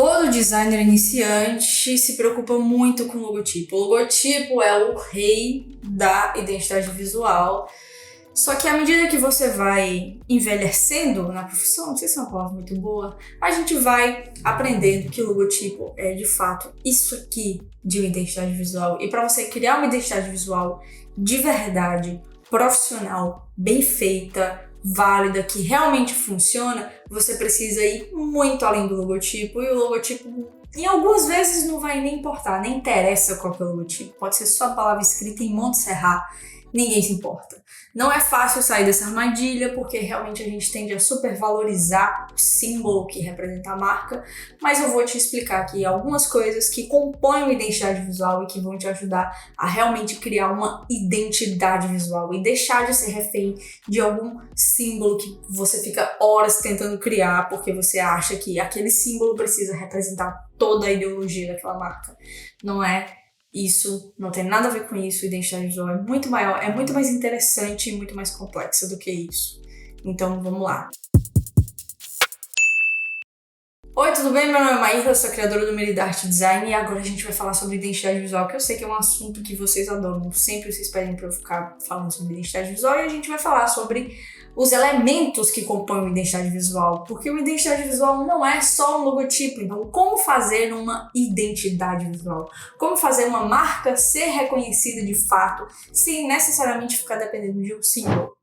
Todo designer iniciante se preocupa muito com o logotipo. O logotipo é o rei da identidade visual. Só que à medida que você vai envelhecendo na profissão, não sei se é uma palavra muito boa, a gente vai aprendendo que o logotipo é de fato isso aqui de uma identidade visual. E para você criar uma identidade visual de verdade, profissional, bem feita, válida, que realmente funciona, você precisa ir muito além do logotipo. E o logotipo, em algumas vezes, não vai nem importar, nem interessa qual que é o logotipo. Pode ser só a palavra escrita em Monte Serrat, ninguém se importa. Não é fácil sair dessa armadilha, porque realmente a gente tende a supervalorizar o símbolo que representa a marca, mas eu vou te explicar aqui algumas coisas que compõem uma identidade visual e que vão te ajudar a realmente criar uma identidade visual e deixar de ser refém de algum símbolo que você fica horas tentando criar porque você acha que aquele símbolo precisa representar toda a ideologia daquela marca. Não é isso, não tem nada a ver com isso. Identidade visual é muito maior, é muito mais interessante e muito mais complexa do que isso. Então vamos lá. Oi, tudo bem? Meu nome é Maíra, eu sou criadora do Merida Art Design e agora a gente vai falar sobre identidade visual, que eu sei que é um assunto que vocês adoram. Sempre vocês pedem pra eu ficar falando sobre identidade visual e a gente vai falar sobre os elementos que compõem uma identidade visual, porque uma identidade visual não é só um logotipo. Então, como fazer uma identidade visual? Como fazer uma marca ser reconhecida de fato, sem necessariamente ficar dependendo de um símbolo?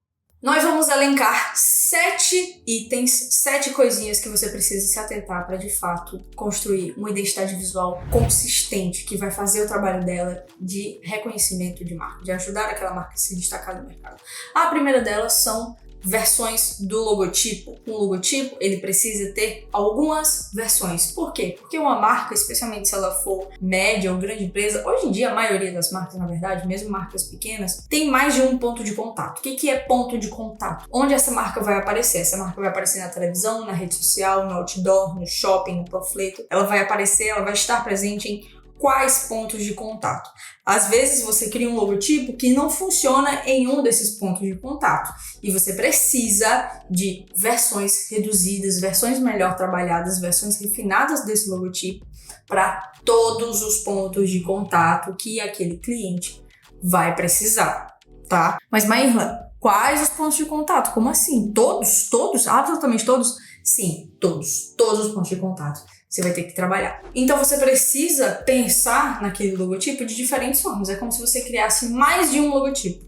Nós vamos elencar 7 itens, 7 coisinhas que você precisa se atentar para, de fato, construir uma identidade visual consistente, que vai fazer o trabalho dela de reconhecimento de marca, de ajudar aquela marca a se destacar no mercado. A primeira delas são versões do logotipo. Um logotipo, ele precisa ter algumas versões. Por quê? Porque uma marca, especialmente se ela for média ou grande empresa, hoje em dia a maioria das marcas, na verdade, mesmo marcas pequenas, tem mais de um ponto de contato. O que é ponto de contato? Onde essa marca vai aparecer? Essa marca vai aparecer na televisão, na rede social, no outdoor, no shopping, no panfleto. Ela vai aparecer, ela vai estar presente em quais pontos de contato? Às vezes você cria um logotipo que não funciona em um desses pontos de contato e você precisa de versões reduzidas, versões melhor trabalhadas, versões refinadas desse logotipo para todos os pontos de contato que aquele cliente vai precisar, tá? Mas Maíra, quais os pontos de contato? Como assim? Todos? Todos? Absolutamente todos? Sim, todos os pontos de contato. Você vai ter que trabalhar. Então você precisa pensar naquele logotipo de diferentes formas. É como se você criasse mais de um logotipo.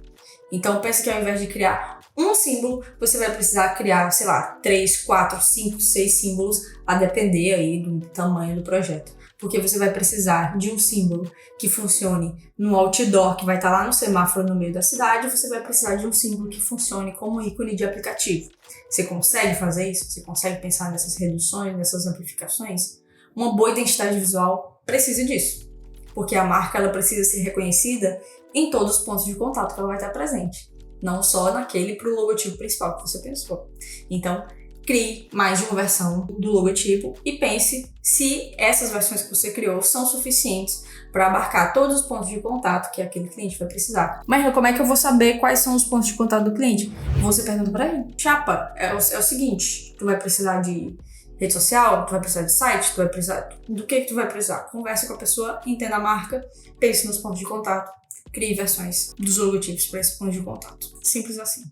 Então pensa que ao invés de criar um símbolo, você vai precisar criar, sei lá, 3, 4, 5, 6 símbolos, a depender aí do tamanho do projeto. Porque você vai precisar de um símbolo que funcione no outdoor, que vai estar lá no semáforo no meio da cidade, você vai precisar de um símbolo que funcione como ícone de aplicativo. Você consegue fazer isso? Você consegue pensar nessas reduções, nessas amplificações? Uma boa identidade visual precisa disso, porque a marca ela precisa ser reconhecida em todos os pontos de contato que ela vai estar presente, não só naquele para o logotipo principal que você pensou. Então, crie mais de uma versão do logotipo e pense se essas versões que você criou são suficientes para abarcar todos os pontos de contato que aquele cliente vai precisar. Mas como é que eu vou saber quais são os pontos de contato do cliente? Você pergunta para ele. Chapa, é o seguinte, tu vai precisar de rede social, tu vai precisar de site, tu vai precisar... Do que tu vai precisar? Conversa com a pessoa, entenda a marca, pense nos pontos de contato, crie versões dos logotipos para esse ponto de contato. Simples assim.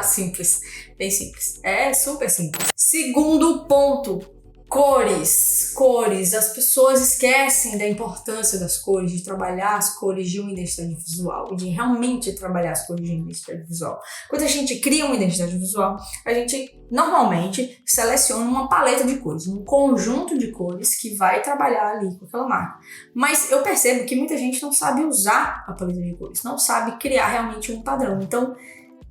Simples. Bem simples. É super simples. Segundo ponto. Cores. Cores. As pessoas esquecem da importância das cores, de trabalhar as cores de uma identidade visual, de realmente trabalhar as cores de uma identidade visual. Quando a gente cria uma identidade visual, a gente normalmente seleciona uma paleta de cores, um conjunto de cores que vai trabalhar ali com aquela marca. Mas eu percebo que muita gente não sabe usar a paleta de cores, não sabe criar realmente um padrão. Então,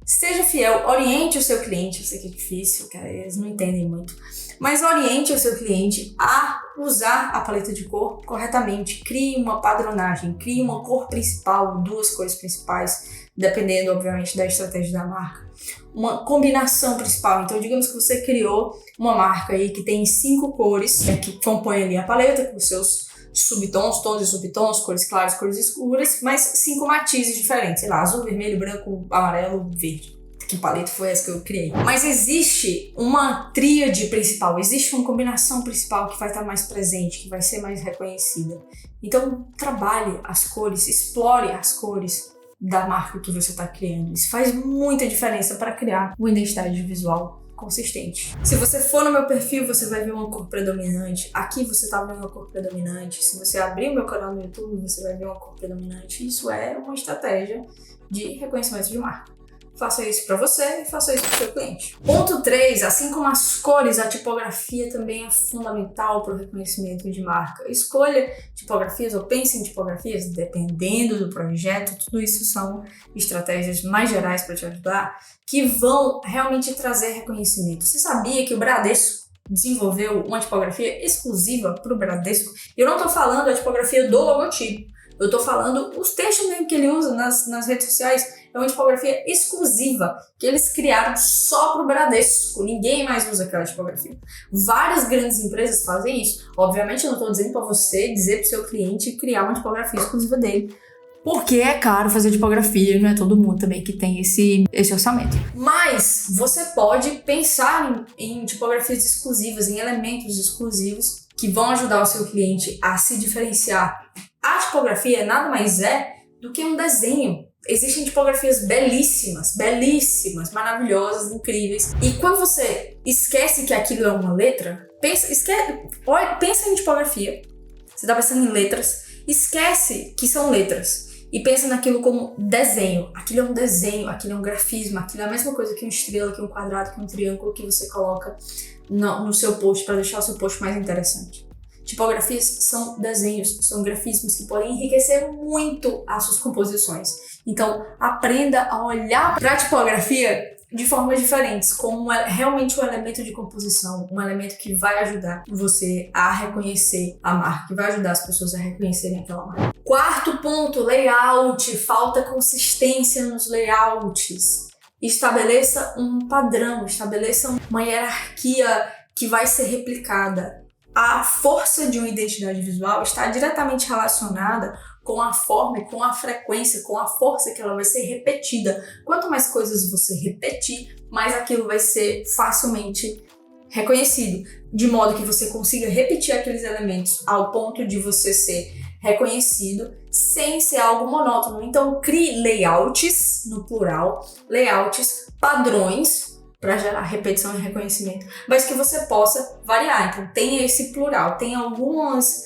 seja fiel, oriente o seu cliente. Eu sei que é difícil, cara, eles não entendem muito. Mas oriente o seu cliente a usar a paleta de cor corretamente. Crie uma padronagem, crie uma cor principal, 2 cores principais, dependendo, obviamente, da estratégia da marca. Uma combinação principal. Então, digamos que você criou uma marca aí que tem 5 cores, que compõem ali a paleta com os seus subtons, tons e subtons, cores claras, cores escuras, mas 5 matizes diferentes, sei lá, azul, vermelho, branco, amarelo, verde. que paleta foi essa que eu criei. Mas existe uma tríade principal, existe uma combinação principal que vai estar mais presente, que vai ser mais reconhecida. Então, trabalhe as cores, explore as cores da marca que você está criando. Isso faz muita diferença para criar uma identidade visual consistente. Se você for no meu perfil, você vai ver uma cor predominante. Aqui você tá vendo uma cor predominante. Se você abrir o meu canal no YouTube, você vai ver uma cor predominante. Isso é uma estratégia de reconhecimento de marca. Faça isso para você e faça isso para o seu cliente. Ponto 3, assim como as cores, a tipografia também é fundamental para o reconhecimento de marca. Escolha tipografias ou pense em tipografias, dependendo do projeto. Tudo isso são estratégias mais gerais para te ajudar, que vão realmente trazer reconhecimento. Você sabia que o Bradesco desenvolveu uma tipografia exclusiva para o Bradesco? Eu não estou falando a tipografia do logotipo, eu estou falando os textos mesmo que ele usa nas redes sociais. É uma tipografia exclusiva que eles criaram só para o Bradesco. Ninguém mais usa aquela tipografia. Várias grandes empresas fazem isso. Obviamente eu não estou dizendo para você dizer para o seu cliente criar uma tipografia exclusiva dele, porque é caro fazer tipografia, não é todo mundo também que tem esse orçamento. Mas você pode pensar em tipografias exclusivas, em elementos exclusivos que vão ajudar o seu cliente a se diferenciar. A tipografia nada mais é do que um desenho. Existem tipografias belíssimas, maravilhosas, incríveis. E quando você esquece que aquilo é uma letra, pensa em tipografia. Você está pensando em letras, esquece que são letras e pensa naquilo como desenho. Aquilo é um desenho, aquilo é um grafismo, aquilo é a mesma coisa que uma estrela, que um quadrado, que um triângulo que você coloca no seu post para deixar o seu post mais interessante. Tipografias são desenhos, são grafismos que podem enriquecer muito as suas composições. Então, aprenda a olhar para a tipografia de formas diferentes, como realmente um elemento de composição, um elemento que vai ajudar você a reconhecer a marca, que vai ajudar as pessoas a reconhecerem aquela marca. Quarto ponto, layout. Falta consistência nos layouts. Estabeleça um padrão, estabeleça uma hierarquia que vai ser replicada. A força de uma identidade visual está diretamente relacionada com a forma e com a frequência, com a força que ela vai ser repetida. Quanto mais coisas você repetir, mais aquilo vai ser facilmente reconhecido, de modo que você consiga repetir aqueles elementos ao ponto de você ser reconhecido sem ser algo monótono. Então, crie layouts, no plural, layouts, padrões, para gerar repetição e reconhecimento, mas que você possa variar. Então, tenha esse plural, tem algumas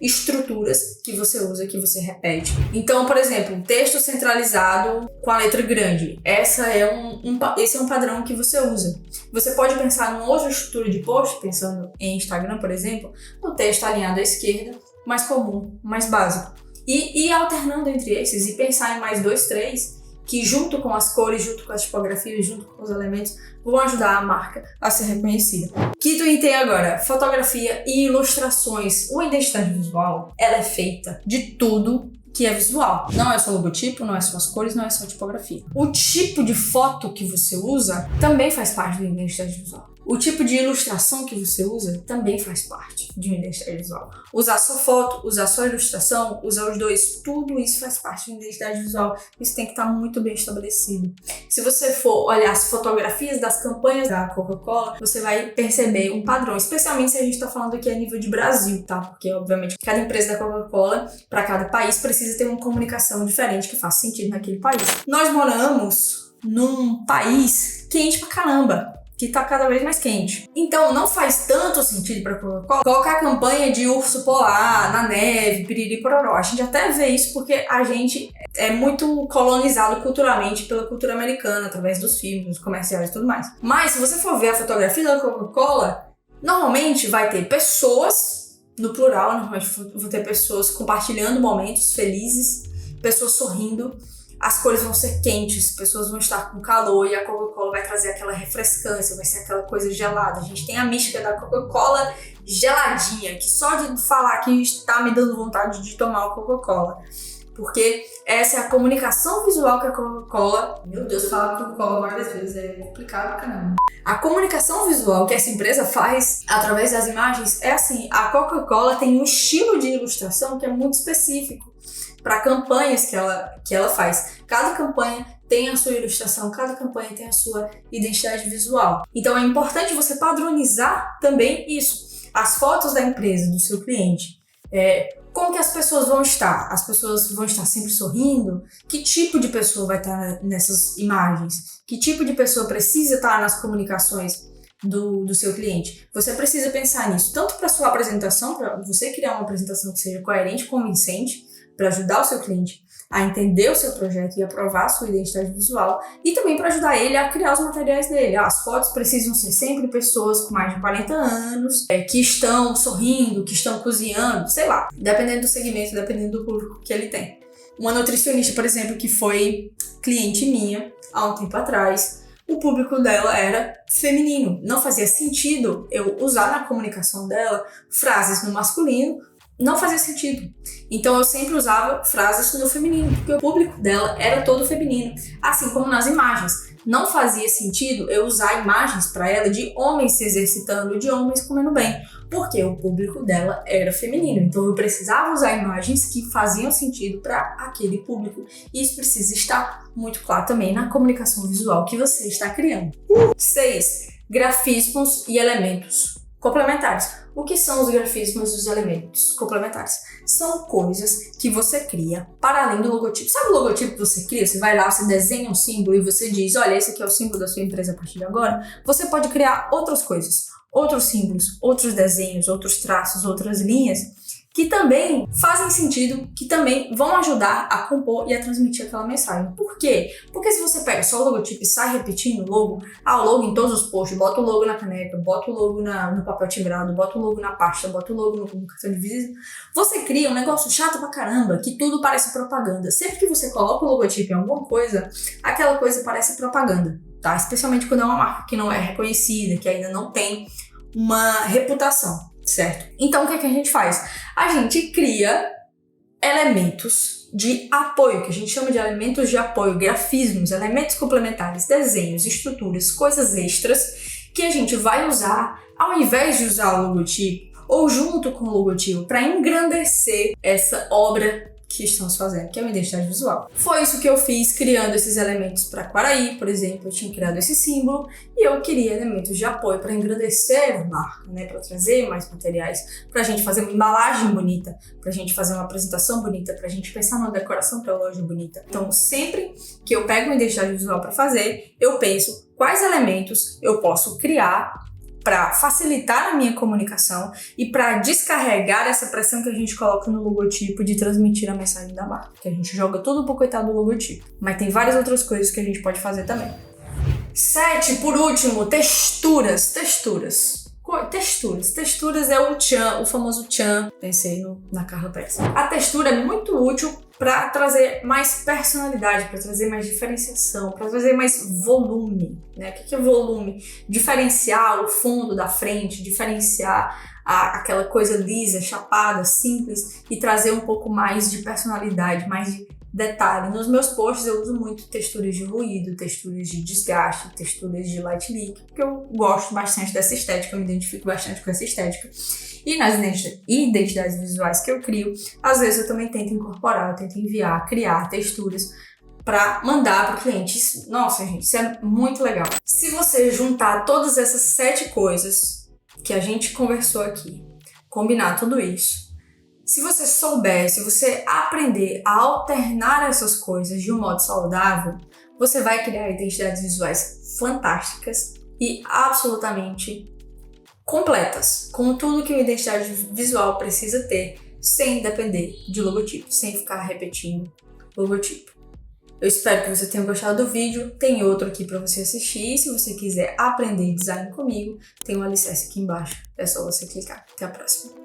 estruturas que você usa, que você repete. Então, por exemplo, um texto centralizado com a letra grande. Esse é um padrão que você usa. Você pode pensar numa outra estrutura de post, pensando em Instagram, por exemplo, no texto alinhado à esquerda, mais comum, mais básico. E alternando entre esses e pensar em mais 2, 3, que junto com as cores, junto com as tipografias, junto com os elementos, vão ajudar a marca a ser reconhecida. Quinto item agora, fotografia e ilustrações. Uma identidade visual, ela é feita de tudo que é visual. Não é só logotipo, não é só as cores, não é só tipografia. O tipo de foto que você usa também faz parte da identidade visual. O tipo de ilustração que você usa também faz parte de uma identidade visual. Usar sua foto, usar sua ilustração, usar os dois, tudo isso faz parte de uma identidade visual. Isso tem que estar muito bem estabelecido. Se você for olhar as fotografias das campanhas da Coca-Cola, você vai perceber um padrão, especialmente se a gente está falando aqui a nível de Brasil, tá? Porque, obviamente, cada empresa da Coca-Cola, para cada país, precisa ter uma comunicação diferente que faça sentido naquele país. Nós moramos num país quente pra caramba, que tá cada vez mais quente. Então, não faz tanto sentido para Coca-Cola colocar a campanha de urso polar na neve, piriri pororó. A gente até vê isso porque a gente é muito colonizado culturalmente pela cultura americana, através dos filmes, dos comerciais e tudo mais. Mas, se você for ver a fotografia da Coca-Cola, normalmente vai ter pessoas, no plural, normalmente vão ter pessoas compartilhando momentos felizes, pessoas sorrindo. As cores vão ser quentes, pessoas vão estar com calor e a Coca-Cola vai trazer aquela refrescância, vai ser aquela coisa gelada. A gente tem a mística da Coca-Cola geladinha, que só de falar que está me dando vontade de tomar a Coca-Cola. Porque essa é a comunicação visual que a Coca-Cola... Meu Deus, falar Coca-Cola várias vezes é complicado, caramba. A comunicação visual que essa empresa faz através das imagens é assim, a Coca-Cola tem um estilo de ilustração que é muito específico para campanhas que ela faz. Cada campanha tem a sua ilustração, cada campanha tem a sua identidade visual. Então é importante você padronizar também isso. As fotos da empresa, do seu cliente, como que as pessoas vão estar? As pessoas vão estar sempre sorrindo? Que tipo de pessoa vai estar nessas imagens? Que tipo de pessoa precisa estar nas comunicações do seu cliente? Você precisa pensar nisso, tanto para sua apresentação, para você criar uma apresentação que seja coerente e convincente, para ajudar o seu cliente a entender o seu projeto e aprovar a sua identidade visual, e também para ajudar ele a criar os materiais dele. As fotos precisam ser sempre pessoas com mais de 40 anos, que estão sorrindo, que estão cozinhando, sei lá, dependendo do segmento, dependendo do público que ele tem. Uma nutricionista, por exemplo, que foi cliente minha há um tempo atrás, o público dela era feminino. Não fazia sentido eu usar na comunicação dela frases no masculino, não fazia sentido. Então eu sempre usava frases no feminino, porque o público dela era todo feminino. Assim como nas imagens. Não fazia sentido eu usar imagens para ela de homens se exercitando, de homens comendo bem, porque o público dela era feminino. Então eu precisava usar imagens que faziam sentido para aquele público. E isso precisa estar muito claro também na comunicação visual que você está criando. 6. Grafismos e elementos complementares. O que são os grafismos e os elementos complementares? São coisas que você cria para além do logotipo. Sabe o logotipo que você cria? Você vai lá, você desenha um símbolo e você diz, olha, esse aqui é o símbolo da sua empresa a partir de agora. Você pode criar outras coisas, outros símbolos, outros desenhos, outros traços, outras linhas que também fazem sentido, que também vão ajudar a compor e a transmitir aquela mensagem. Por quê? Porque se você pega só o logotipo e sai repetindo o logo em todos os posts, bota o logo na caneca, bota o logo no papel timbrado, bota o logo na pasta, bota o logo no cartão de visita, você cria um negócio chato pra caramba, que tudo parece propaganda. Sempre que você coloca o logotipo em alguma coisa, aquela coisa parece propaganda, tá? Especialmente quando é uma marca que não é reconhecida, que ainda não tem uma reputação. Certo? Então o que é que a gente faz? A gente cria elementos de apoio, que a gente chama de elementos de apoio, grafismos, elementos complementares, desenhos, estruturas, coisas extras que a gente vai usar ao invés de usar o logotipo ou junto com o logotipo para engrandecer essa obra que estamos fazendo, que é uma identidade visual. Foi isso que eu fiz criando esses elementos para Quaraí, por exemplo. Eu tinha criado esse símbolo e eu queria elementos de apoio para engrandecer a marca, né? Para trazer mais materiais, para a gente fazer uma embalagem bonita, para a gente fazer uma apresentação bonita, para a gente pensar numa decoração para a loja bonita. Então, sempre que eu pego uma identidade visual para fazer, eu penso quais elementos eu posso criar para facilitar a minha comunicação e para descarregar essa pressão que a gente coloca no logotipo de transmitir a mensagem da marca. Que a gente joga tudo pro coitado do logotipo. Mas tem várias outras coisas que a gente pode fazer também. 7, por último, texturas. Texturas é o tchan, o famoso tchan. Pensei na Carla Pérez. A textura é muito útil para trazer mais personalidade, para trazer mais diferenciação, para trazer mais volume, né? O que é volume? Diferenciar o fundo da frente, diferenciar aquela coisa lisa, chapada, simples e trazer um pouco mais de personalidade, mais de detalhe. Nos meus posts eu uso muito texturas de ruído, texturas de desgaste, texturas de light leak, porque eu gosto bastante dessa estética, eu me identifico bastante com essa estética. E nas identidades visuais que eu crio, às vezes eu também tento incorporar, eu tento enviar, criar texturas para mandar para o cliente. Nossa, gente, isso é muito legal. Se você juntar todas essas 7 coisas que a gente conversou aqui, combinar tudo isso, se você souber, se você aprender a alternar essas coisas de um modo saudável, você vai criar identidades visuais fantásticas e absolutamente completas, com tudo que uma identidade visual precisa ter, sem depender de logotipo, sem ficar repetindo logotipo. Eu espero que você tenha gostado do vídeo, tem outro aqui para você assistir, e se você quiser aprender design comigo, tem um alicerce aqui embaixo, é só você clicar. Até a próxima!